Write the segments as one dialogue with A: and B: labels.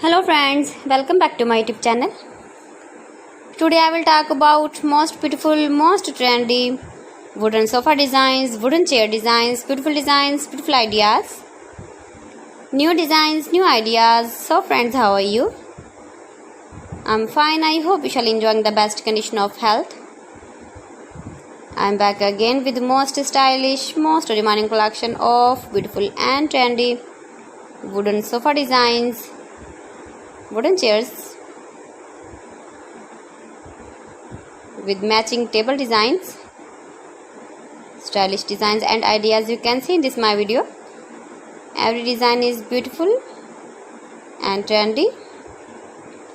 A: Hello friends, welcome back to my YouTube channel. Today I will talk about most beautiful, most trendy wooden sofa designs, wooden chair designs, beautiful ideas, new designs, new ideas. So friends, how are you? I'm fine. I hope you shall enjoying the best condition of health. I'm back again with the most stylish, most demanding collection of beautiful and trendy wooden sofa designs, wooden chairs with matching table designs, stylish designs and ideas you can see in this my video. Every design is beautiful and trendy.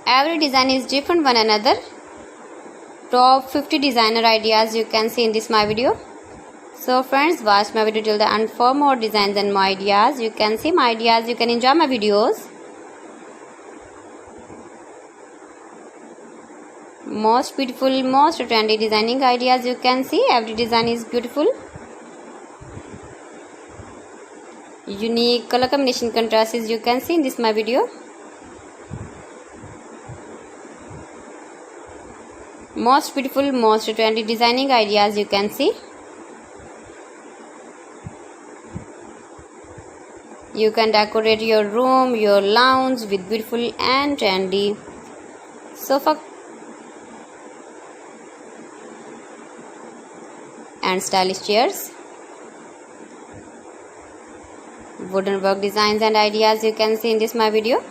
A: Every design is different one another. Top 50 designer ideas you can see in this my video. So friends, watch my video till the end for more designs and more ideas. You can see my ideas, you can enjoy my videos. Most beautiful, most trendy designing ideas you can see. Every design is beautiful. Unique color combination contrasts you can see in this my video. Most beautiful, most trendy designing ideas you can see. You can decorate your room, your lounge with beautiful and trendy sofa and stylish chairs. Wooden work designs and ideas you can see in this my video.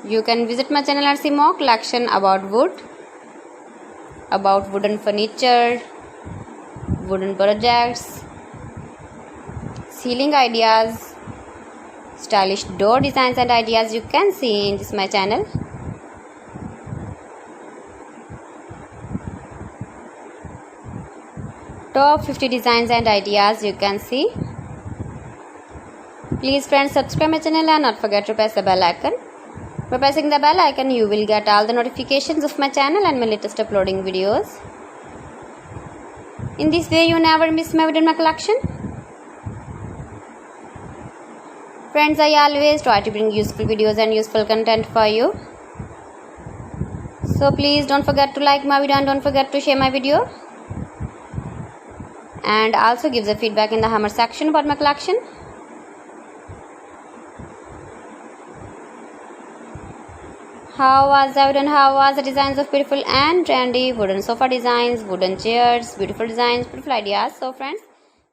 A: You can visit my channel and see more collection about wood, about wooden furniture, wooden projects, ceiling ideas, stylish door designs and ideas you can see in this my channel. Top 50 designs and ideas you can see. Please friends, subscribe my channel and not forget to press the bell icon. By pressing the bell icon you will get all the notifications of my channel and my latest uploading videos. In this way you never miss my video in my collection. Friends, I always try to bring useful videos and useful content for you. So please don't forget to like my video and don't forget to share my video. And also give the feedback in the hammer section about my collection. How was the wooden? How was the designs of beautiful and trendy wooden sofa designs, wooden chairs, beautiful designs, beautiful ideas. So friends,